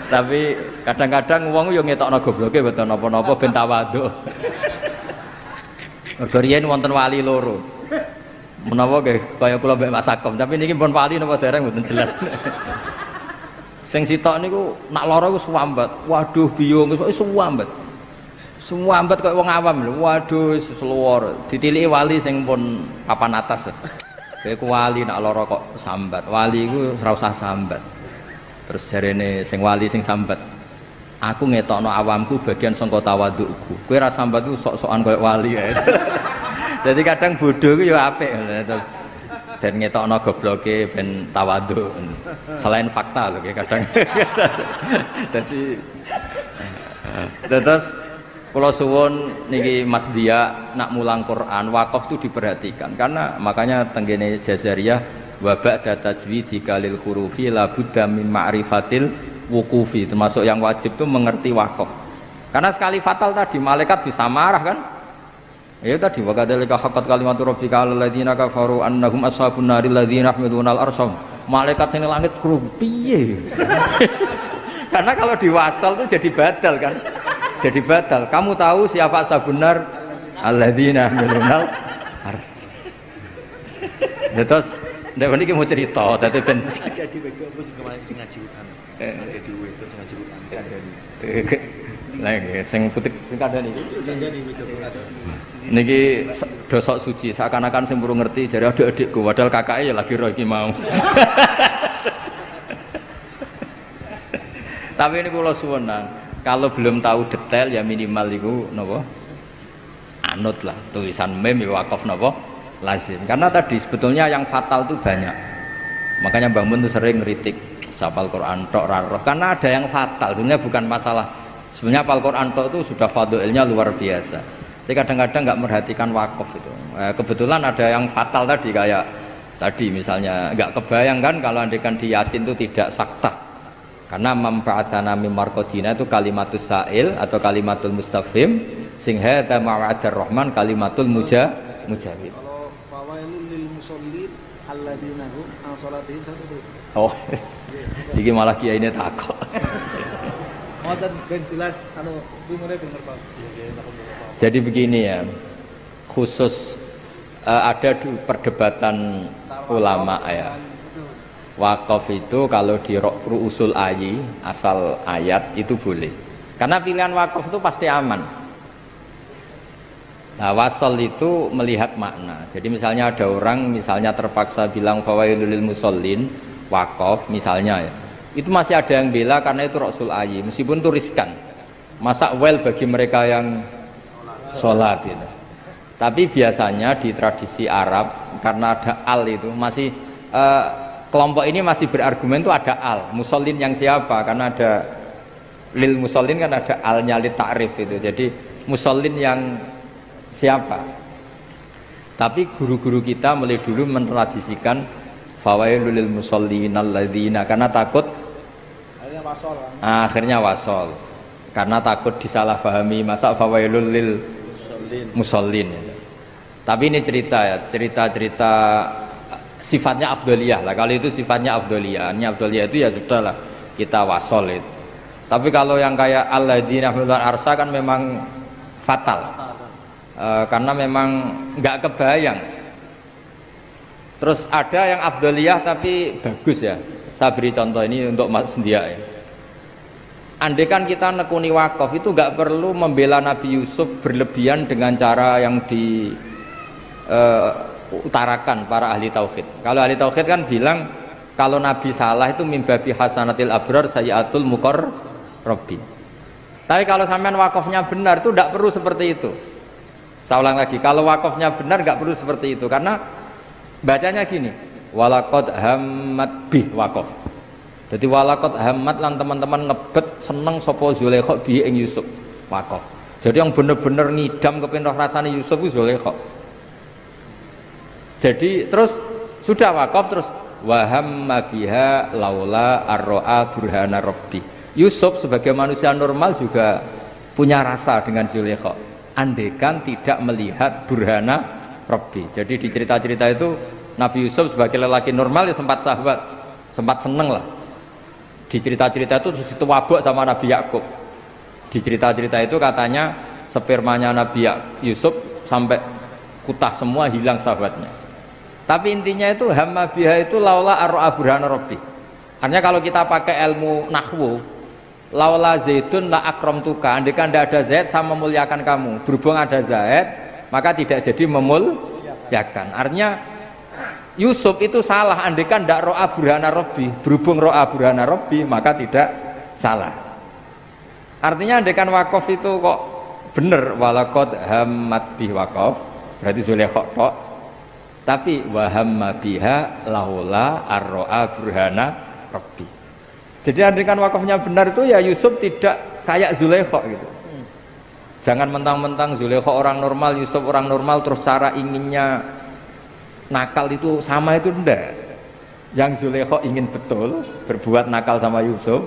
tapi kadang-kadang wong yo ngetokno gobloke mboten napa-napa ben tawadhu. Mergo riyen wonten wali loro. Menawa nggih kaya kula mbek Mas Sakom, tapi niki pun wali napa dereng mboten jelas. Sing sitok niku nak lara ku suwambat. Waduh biyung wis suwambat. Suwambat kaya wong awam lho. Waduh wis sluwur. Ditiliki wali sing pun papan atas. Kayak wali nak lara kok sambat. Wali iku ora usah sambat. Terus jarene sing wali sing sambat, aku ngetokno awamku bagian sangka tawadukku. Kowe ra sambat ku sok-sokan koyo wali ya. Jadi kadang bodoh ku ya apik terus ben ngetokno gobloke ben tawaduk. Selain fakta lho kadang. Jadi terus kula suwun niki Mas Dia nak mulang Quran wakaf itu diperhatikan karena makanya tenggene Jazariyah wa ba'da tajwidi kalil hurufi la budda min ma'rifatil wukufi, termasuk yang wajib itu mengerti wakaf. Karena sekali fatal tadi malaikat bisa marah kan, Ya tadi wa kadzalika haqqat kalimatu rabbika 'alal ladzina kafaru annahum ashabun naril ladzina yahmiluna al-arsy. Malaikat sing langit kru piye? Karena kalau diwasal itu jadi badal kan. Jadi batal. Kamu tahu siapa ashabun nar alladzina yahmiluna al-arsy. Ya terus ndek niki mau cerita dadi ben Jadi begitu aku sing kemarin sing ngaji hutan. Jadi itu sing ngaji hutan kandani. Lagi sing putih sing kandani. Kandani video Niki dosok suci seakan-akan sing burung ngerti jare adik-adikku padahal kakake ya lagi roh iki mau. Tapi ini kula suwenan, kalau belum tahu detail ya minimal iku napa? Anut lah tulisan mem ya wakaf napa? Lazim. Karena tadi sebetulnya yang fatal itu banyak. Makanya Mbah Mun tuh sering ngritik hafal Quran tok ra roh karena ada yang fatal. Sebenarnya bukan masalah. Sebenarnya hafal Quran tok itu sudah fadilnya luar biasa. Tapi kadang-kadang nggak merhatikan wakaf itu. Kebetulan ada yang fatal tadi kayak tadi misalnya nggak kebayang kan kalau andekan di Yasin itu tidak sakta. Karena manfaatana mim marqadina itu kalimatus sa'il atau kalimatul mustafhim sing hadza ma'adar rahman kalimatul mujahid. Kalau fawailul lil musallin alladzina hum an salatihim sahun. Oh. Iki malah kiai ini takok. Ngoten ben jelas anu lumure bener Pak. Jadi begini ya, khusus ada perdebatan ulama ya. Wakaf itu kalau di ru'usul ayi asal ayat itu boleh. Karena pilihan wakaf itu pasti aman. Nah wasol itu melihat makna. Jadi misalnya ada orang misalnya terpaksa bilang fawailul lil musallin wakaf misalnya ya. Itu masih ada yang bela karena itu ru'usul ayi meskipun itu riskan. Masa well bagi mereka yang sholat gitu. Tapi biasanya di tradisi Arab karena ada al itu masih kelompok ini masih berargumen itu ada al musallin yang siapa karena ada lil musallin kan ada alnya li ta'rif itu. Jadi musallin yang siapa? Tapi guru-guru kita mulai dulu mentradisikan fawailul lil musallin alladzina karena takut akhirnya wasol karena takut disalahpahami masa fawailul lil musallin. Tapi ini cerita ya, cerita sifatnya afdoliyah lah. Kalau itu sifatnya afdoliyah, itu ya sudahlah kita wasol itu. Tapi kalau yang kayak alladzina yahmiluna al-arsy kan memang fatal. Karena memang nggak kebayang. Terus ada yang afdoliyah tapi bagus ya. Saya beri contoh ini untuk Mas Sendia ya. Andai kan kita nekuni wakaf itu nggak perlu membela Nabi Yusuf berlebihan dengan cara yang diutarakan para ahli tauhid. Kalau ahli tauhid kan bilang kalau Nabi salah itu mimbabi hasanatil abrar sayyatul muqarrabin. Tapi kalau sampean wakafnya benar itu tidak perlu seperti itu. Saya ulang lagi, kalau wakafnya benar nggak perlu seperti itu karena bacanya gini, walaqad hammat bih wakaf. Jadi walaqad hammat lan teman-teman ngebet seneng sapa Zulaikha bi ing Yusuf wakaf. Jadi yang bener-bener ngidam kepengin roh rasane Yusuf ku Zulaikha. Jadi terus sudah wakaf terus wahamma biha laula arro'a burhana rabbi. Yusuf sebagai manusia normal juga punya rasa dengan Zulaikha. Andekan tidak melihat burhana rabbi. Jadi di cerita-cerita itu Nabi Yusuf sebagai lelaki normal ya sempat sahabat, sempat seneng lah. Di cerita-cerita itu wabuk sama Nabi Yakub. Di cerita-cerita itu katanya spermanya Nabi Yusuf sampai kutah semua hilang sahabatnya. Tapi intinya itu hamma biha itu laula arro'a burhana rabbi. Artinya kalau kita pakai ilmu nahwu, laula zaidun la akramtuka, andaikan tidak ada Zaid sama memuliakan kamu. Berhubung ada Zaid, maka tidak jadi memuliakan. Artinya Yusuf itu salah andaikan tidak ro'a burhana rabbi. Berhubung ro'a burhana rabbi maka tidak salah. Artinya andaikan wakaf itu kok bener walaqad hammat bih wakaf berarti Zulaikha tok. Tapi wahamma biha laula arro'a burhana rabbi. Jadi andaikan wakafnya benar itu ya Yusuf tidak kayak Zulaikha gitu. Jangan mentang-mentang Zulaikha orang normal, Yusuf orang normal terus cara inginnya nakal itu sama itu enggak. Yang Zulaikha ingin betul berbuat nakal sama Yusuf.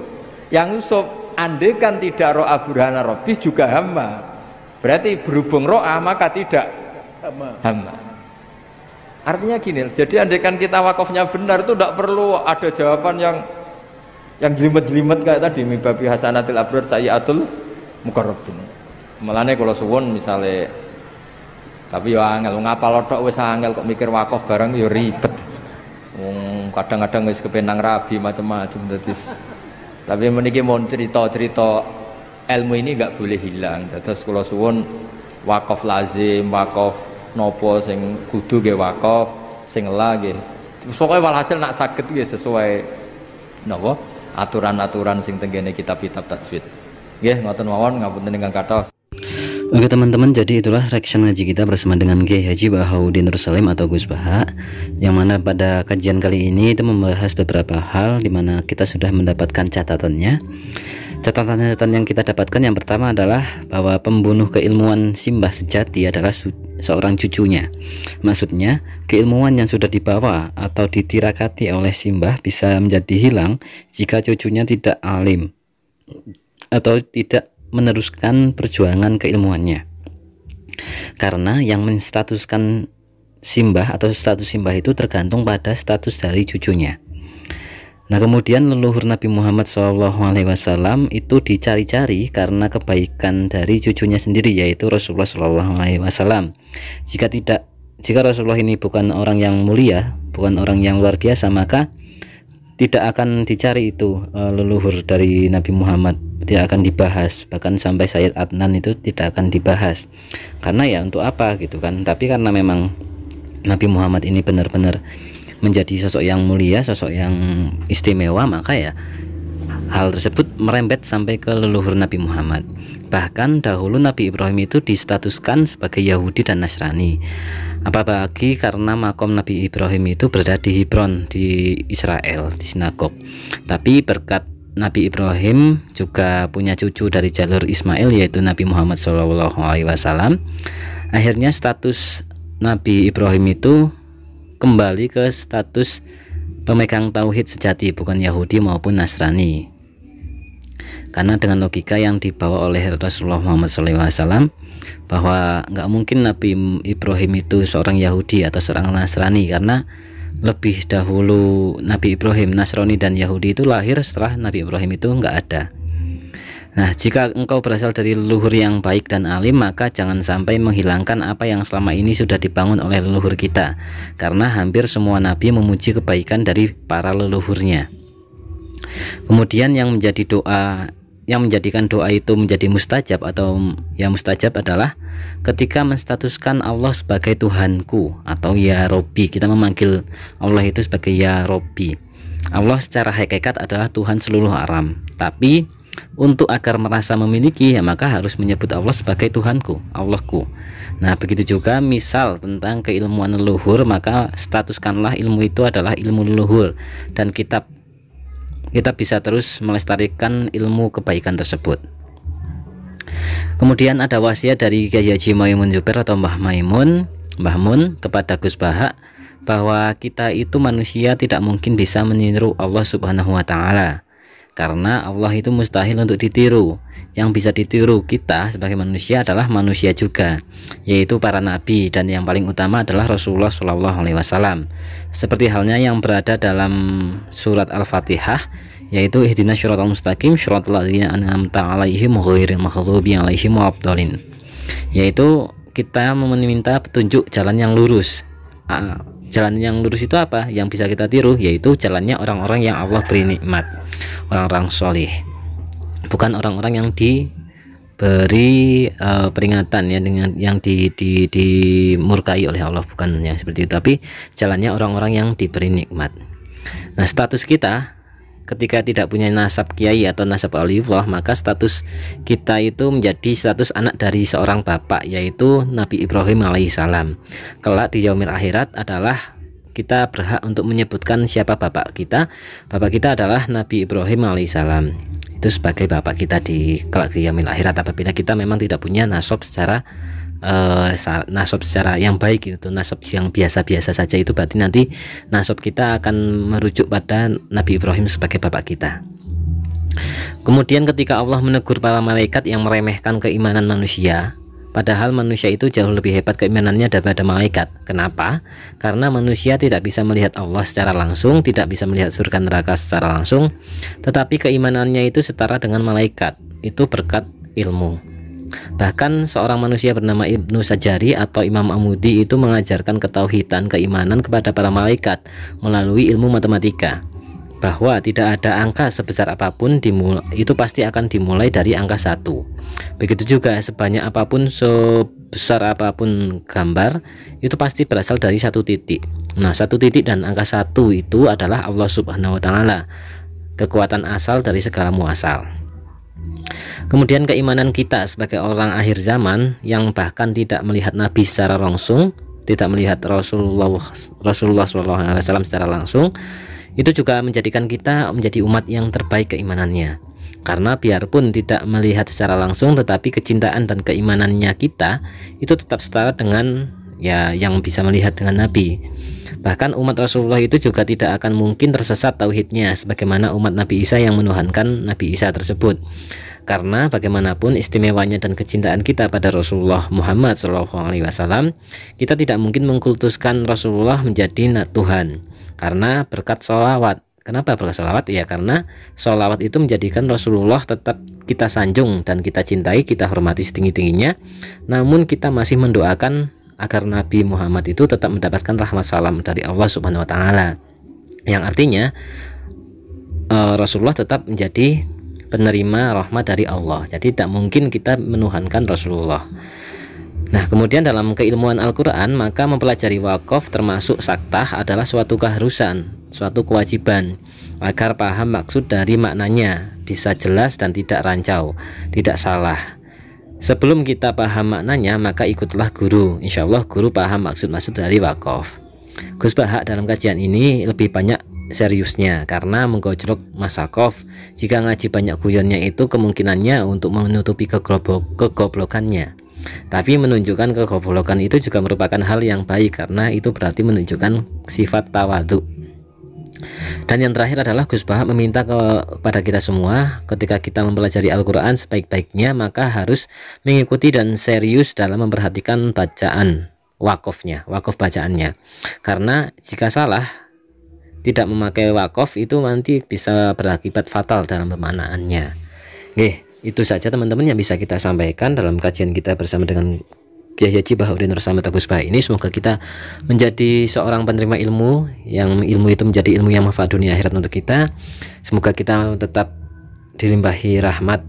Yang Yusuf andaikan tidak ro'a burhana rabbi juga hamma. Berarti berhubung ro'a maka tidak hama. Artinya gini, jadi andaikan kita wakafnya benar itu tidak perlu ada jawaban yang jelimet-jelimet kayak tadi, mibabi hasanatil abrad sayyatul muqarrabin. Mulane kula suwun misale, tapi yo angel ngapal tok wis angel kok mikir wakaf barang yo ribet. Kadang-kadang wis kepenang rabi macam-macam dadi. Tapi meniki mon cerita-cerita ilmu ini enggak boleh hilang. Terus kula suwun wakaf lazim, wakaf nopo sing kudu nggih wakaf, sing la nggih. Pokoke walhasil nak saged nggih sesuai napa aturan-aturan sing tenggene kitab-kitab tajwid. Nggih, ngoten mawon, ngapunten ingkang kathah. Oke teman-teman, jadi itulah reaction ngaji kita bersama dengan Kiai Haji Bahaudin Nursalim atau Gus Baha, yang mana pada kajian kali ini itu membahas beberapa hal di mana kita sudah mendapatkan catatannya. Catatan yang kita dapatkan yang pertama adalah bahwa pembunuh keilmuan Simbah sejati adalah seorang cucunya. Maksudnya keilmuan yang sudah dibawa atau ditirakati oleh Simbah bisa menjadi hilang jika cucunya tidak alim atau tidak meneruskan perjuangan keilmuannya. Karena yang menstatuskan Simbah atau status Simbah itu tergantung pada status dari cucunya. Nah, kemudian leluhur Nabi Muhammad SAW itu dicari-cari karena kebaikan dari cucunya sendiri, yaitu Rasulullah SAW. Jika Rasulullah ini bukan orang yang mulia, bukan orang yang luar biasa, maka tidak akan dicari itu leluhur dari Nabi Muhammad, tidak akan dibahas, bahkan sampai Sayyid Adnan itu tidak akan dibahas. Karena ya untuk apa gitu kan? Tapi karena memang Nabi Muhammad ini benar-benar menjadi sosok yang mulia, sosok yang istimewa, maka ya hal tersebut merembet sampai ke leluhur Nabi Muhammad. Bahkan dahulu Nabi Ibrahim itu distatuskan sebagai Yahudi dan Nasrani. Apalagi karena makom Nabi Ibrahim itu berada di Hebron, di Israel, di sinagog. Tapi berkat Nabi Ibrahim juga punya cucu dari jalur Ismail, yaitu Nabi Muhammad SAW. Akhirnya status Nabi Ibrahim itu kembali ke status pemegang tauhid sejati, bukan Yahudi maupun Nasrani. Karena dengan logika yang dibawa oleh Rasulullah Muhammad SAW, bahwa nggak mungkin Nabi Ibrahim itu seorang Yahudi atau seorang Nasrani, karena lebih dahulu Nabi Ibrahim, Nasrani dan Yahudi itu lahir setelah Nabi Ibrahim itu nggak ada. Nah, jika engkau berasal dari leluhur yang baik dan alim, maka jangan sampai menghilangkan apa yang selama ini sudah dibangun oleh leluhur kita, karena hampir semua nabi memuji kebaikan dari para leluhurnya. Kemudian yang menjadikan doa itu menjadi mustajab atau yang mustajab adalah ketika menstatuskan Allah sebagai Tuhanku atau ya Robbi. Kita memanggil Allah itu sebagai ya Robbi. Allah secara hakikat adalah Tuhan seluruh alam, tapi untuk agar merasa memiliki, ya maka harus menyebut Allah sebagai Tuhanku, Allahku. Nah, begitu juga misal tentang keilmuan leluhur, maka statuskanlah ilmu itu adalah ilmu leluhur, dan kita bisa terus melestarikan ilmu kebaikan tersebut. Kemudian ada wasiat dari Kiai Haji Maimun Zubair atau Mbah Mun kepada Gus Baha, bahwa kita itu manusia tidak mungkin bisa meniru Allah Subhanahu wa Ta'ala, karena Allah itu mustahil untuk ditiru. Yang bisa ditiru kita sebagai manusia adalah manusia juga, yaitu para nabi, dan yang paling utama adalah Rasulullah SAW. Seperti halnya yang berada dalam surat Al-Fatihah, yaitu ihdinas syiratal mustaqim syiratal ladzina an'amta 'alaihim ghairil maghdubi 'alaihim waladdallin, yaitu kita meminta petunjuk jalan yang lurus. Jalan yang lurus itu apa? Yang bisa kita tiru, yaitu jalannya orang-orang yang Allah beri nikmat, orang-orang solih, bukan orang-orang yang diberi peringatan ya, dengan yang dimurkai oleh Allah, bukan yang seperti itu, tapi jalannya orang-orang yang diberi nikmat. Nah, status kita ketika tidak punya nasab kiai atau nasab waliullah, maka status kita itu menjadi status anak dari seorang bapak, yaitu Nabi Ibrahim alaihissalam. Kelak di yaumil akhirat adalah kita berhak untuk menyebutkan siapa bapak kita. Bapak kita adalah Nabi Ibrahim alaihissalam. Itu sebagai bapak kita di kelak di yaumil akhirat, apabila kita memang tidak punya nasab secara yang baik, itu nasab yang biasa-biasa saja, itu berarti nanti nasab kita akan merujuk pada Nabi Ibrahim sebagai bapak kita. Kemudian ketika Allah menegur para malaikat yang meremehkan keimanan manusia, Padahal manusia itu jauh lebih hebat keimanannya daripada malaikat. Kenapa? Karena manusia tidak bisa melihat Allah secara langsung, tidak bisa melihat surga neraka secara langsung, tetapi keimanannya itu setara dengan malaikat. Itu berkat ilmu. Bahkan seorang manusia bernama Ibnu Sajari atau Imam Amudi itu mengajarkan ketauhidan keimanan kepada para malaikat melalui ilmu matematika, bahwa tidak ada angka sebesar apapun itu pasti akan dimulai dari angka 1. Begitu juga sebanyak apapun, sebesar apapun gambar, itu pasti berasal dari 1 titik. Nah, 1 titik dan angka 1 itu adalah Allah Subhanahu wa Ta'ala, kekuatan asal dari segala muasal. Kemudian keimanan kita sebagai orang akhir zaman yang bahkan tidak melihat Nabi secara langsung, tidak melihat Rasulullah SAW secara langsung, itu juga menjadikan kita menjadi umat yang terbaik keimanannya. Karena biarpun tidak melihat secara langsung, tetapi kecintaan dan keimanannya kita itu tetap setara dengan yang bisa melihat dengan Nabi. Bahkan umat Rasulullah itu juga tidak akan mungkin tersesat tauhidnya sebagaimana umat Nabi Isa yang menuhankan Nabi Isa tersebut. Karena bagaimanapun istimewanya dan kecintaan kita pada Rasulullah Muhammad SAW, kita tidak mungkin mengkultuskan Rasulullah menjadi Tuhan karena berkat sholawat. Kenapa berkat sholawat? Ya karena sholawat itu menjadikan Rasulullah tetap kita sanjung dan kita cintai, kita hormati setinggi-tingginya. Namun kita masih mendoakan agar Nabi Muhammad itu tetap mendapatkan rahmat salam dari Allah Subhanahu wa Ta'ala, yang artinya Rasulullah tetap menjadi penerima rahmat dari Allah. Jadi tidak mungkin kita menuhankan Rasulullah. Nah, kemudian dalam keilmuan Al-Quran, maka mempelajari wakaf termasuk saktah adalah suatu keharusan, suatu kewajiban, agar paham maksud dari maknanya, bisa jelas dan tidak rancau, tidak salah. Sebelum kita paham maknanya, maka ikutlah guru. Insya Allah guru paham maksud-maksud dari wakaf. Gus Bahak dalam kajian ini lebih banyak seriusnya karena menggojlok masakof. Jika ngaji banyak guyonnya itu kemungkinannya untuk menutupi kegoblokannya. Tapi menunjukkan kegoblokan itu juga merupakan hal yang baik karena itu berarti menunjukkan sifat tawadhu. Dan yang terakhir adalah Gus Bahak meminta kepada kita semua, ketika kita mempelajari Al-Quran sebaik-baiknya maka harus mengikuti dan serius dalam memperhatikan bacaan wakafnya, wakaf bacaannya. Karena jika salah, tidak memakai wakaf itu nanti bisa berakibat fatal dalam pemaknaannya. Oke, itu saja teman-teman yang bisa kita sampaikan dalam kajian kita bersama dengan Kiai Haji Bahauddin Nur Slamet Gus Bahak ini. Semoga kita menjadi seorang penerima ilmu, yang ilmu itu menjadi ilmu yang manfaat dunia akhirat untuk kita. Semoga kita tetap dilimpahi rahmat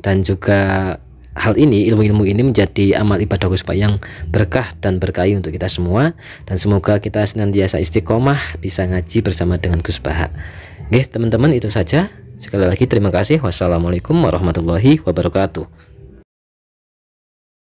dan juga hal ini, ilmu-ilmu ini menjadi amal ibadah Gus Bahak yang berkah dan berkahi untuk kita semua. Dan semoga kita senantiasa istiqomah bisa ngaji bersama dengan Gus Bahak. Oke teman-teman, itu saja. Sekali lagi terima kasih. Wassalamualaikum warahmatullahi wabarakatuh.